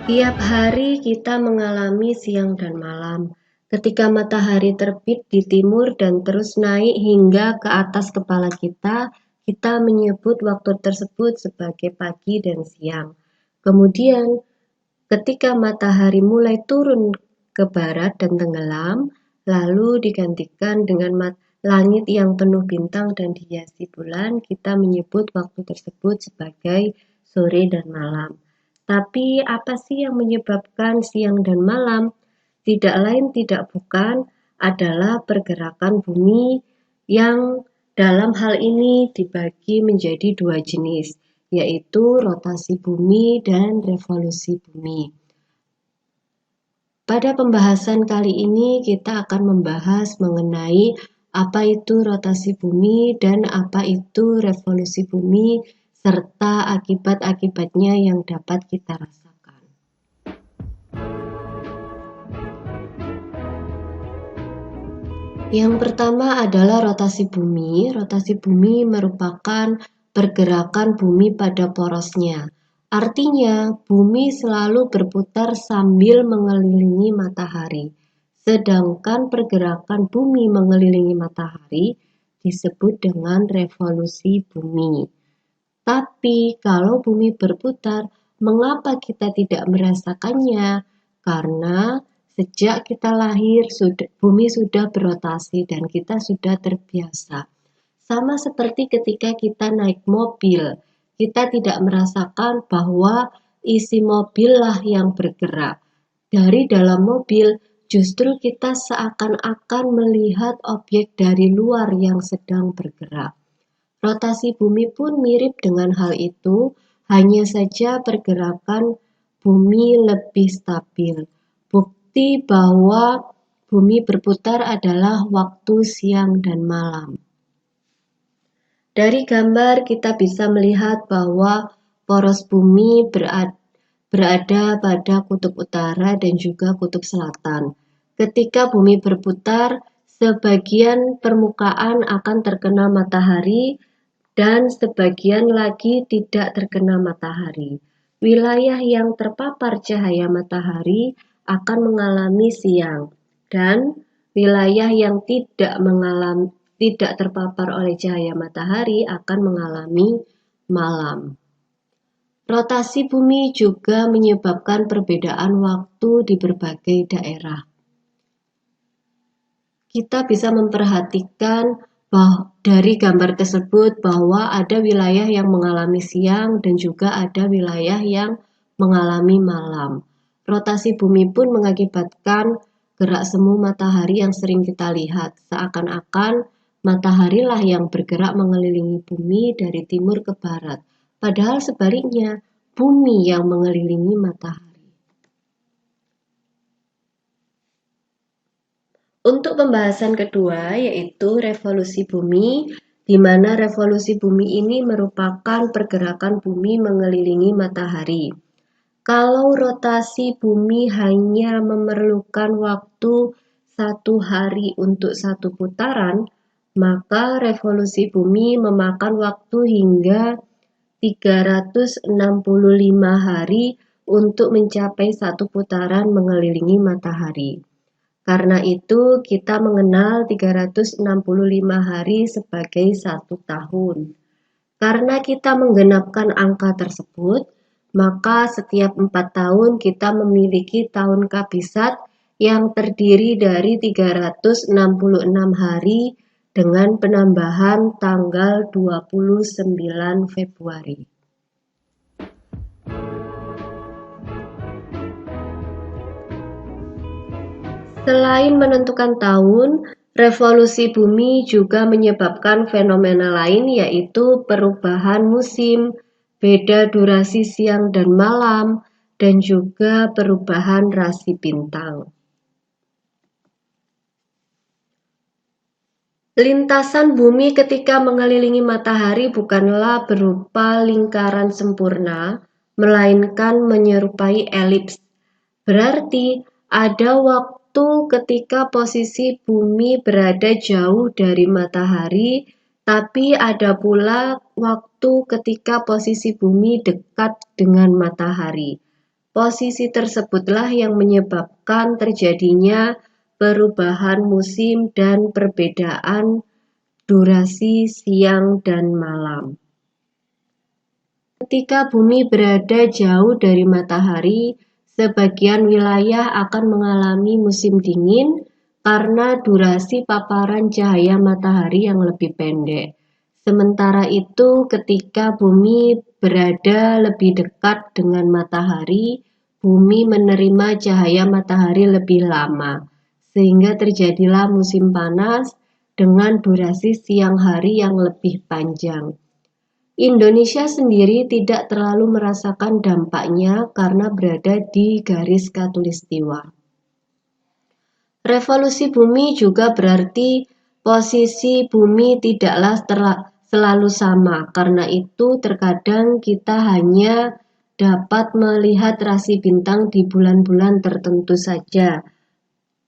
Tiap hari kita mengalami siang dan malam. Ketika matahari terbit di timur dan terus naik hingga ke atas kepala kita menyebut waktu tersebut sebagai pagi dan siang. Kemudian, ketika matahari mulai turun ke barat dan tenggelam, lalu digantikan dengan langit yang penuh bintang dan dihiasi bulan, kita menyebut waktu tersebut sebagai sore dan malam. Tapi apa sih yang menyebabkan siang dan malam? Tidak lain tidak bukan adalah pergerakan bumi yang dalam hal ini dibagi menjadi dua jenis, yaitu rotasi bumi dan revolusi bumi. Pada pembahasan kali ini kita akan membahas mengenai apa itu rotasi bumi dan apa itu revolusi bumi serta akibat-akibatnya yang dapat kita rasakan. Yang pertama adalah rotasi bumi. Rotasi bumi merupakan pergerakan bumi pada porosnya. Artinya, bumi selalu berputar sambil mengelilingi matahari. Sedangkan pergerakan bumi mengelilingi matahari disebut dengan revolusi bumi. Tapi kalau bumi berputar, mengapa kita tidak merasakannya? Karena sejak kita lahir, bumi sudah berotasi dan kita sudah terbiasa. Sama seperti ketika kita naik mobil, kita tidak merasakan bahwa isi mobil lah yang bergerak. Dari dalam mobil, justru kita seakan-akan melihat objek dari luar yang sedang bergerak. Rotasi bumi pun mirip dengan hal itu, hanya saja pergerakan bumi lebih stabil. Bukti bahwa bumi berputar adalah waktu siang dan malam. Dari gambar kita bisa melihat bahwa poros bumi berada pada kutub utara dan juga kutub selatan. Ketika bumi berputar, sebagian permukaan akan terkena matahari dan sebagian lagi tidak terkena matahari. Wilayah yang terpapar cahaya matahari akan mengalami siang dan wilayah yang tidak terpapar oleh cahaya matahari akan mengalami malam. Rotasi bumi juga menyebabkan perbedaan waktu di berbagai daerah. Kita bisa memperhatikan dari gambar tersebut bahwa ada wilayah yang mengalami siang dan juga ada wilayah yang mengalami malam. Rotasi bumi pun mengakibatkan gerak semu matahari yang sering kita lihat, seakan-akan mataharilah yang bergerak mengelilingi bumi dari timur ke barat, padahal sebaliknya bumi yang mengelilingi matahari. Untuk pembahasan kedua yaitu revolusi bumi, di mana revolusi bumi ini merupakan pergerakan bumi mengelilingi matahari. Kalau rotasi bumi hanya memerlukan waktu 1 hari untuk 1 putaran, maka revolusi bumi memakan waktu hingga 365 hari untuk mencapai 1 putaran mengelilingi matahari. Karena itu kita mengenal 365 hari sebagai 1 tahun. Karena kita menggenapkan angka tersebut, maka setiap 4 tahun kita memiliki tahun kabisat yang terdiri dari 366 hari dengan penambahan tanggal 29 Februari. Selain menentukan tahun, revolusi bumi juga menyebabkan fenomena lain yaitu perubahan musim, beda durasi siang dan malam, dan juga perubahan rasi bintang. Lintasan bumi ketika mengelilingi matahari bukanlah berupa lingkaran sempurna, melainkan menyerupai elips. Berarti ada waktu ketika posisi bumi berada jauh dari matahari, tapi ada pula waktu ketika posisi bumi dekat dengan matahari. Posisi tersebutlah yang menyebabkan terjadinya perubahan musim dan perbedaan durasi siang dan malam. Ketika bumi berada jauh dari matahari, sebagian wilayah akan mengalami musim dingin karena durasi paparan cahaya matahari yang lebih pendek. Sementara itu, ketika bumi berada lebih dekat dengan matahari, bumi menerima cahaya matahari lebih lama, sehingga terjadilah musim panas dengan durasi siang hari yang lebih panjang. Indonesia sendiri tidak terlalu merasakan dampaknya karena berada di garis khatulistiwa. Revolusi bumi juga berarti posisi bumi tidaklah selalu sama. Karena itu terkadang kita hanya dapat melihat rasi bintang di bulan-bulan tertentu saja.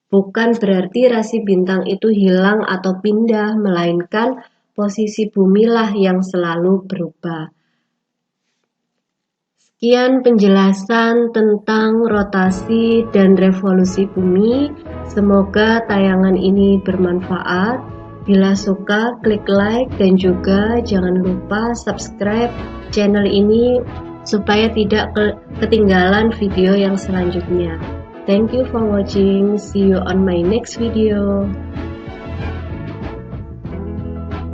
Bukan berarti rasi bintang itu hilang atau pindah, melainkan posisi bumilah yang selalu berubah. Sekian penjelasan tentang rotasi dan revolusi bumi. Semoga tayangan ini bermanfaat. Bila suka, klik like dan juga jangan lupa subscribe channel ini supaya tidak ketinggalan video yang selanjutnya. Thank you for watching. See you on my next video.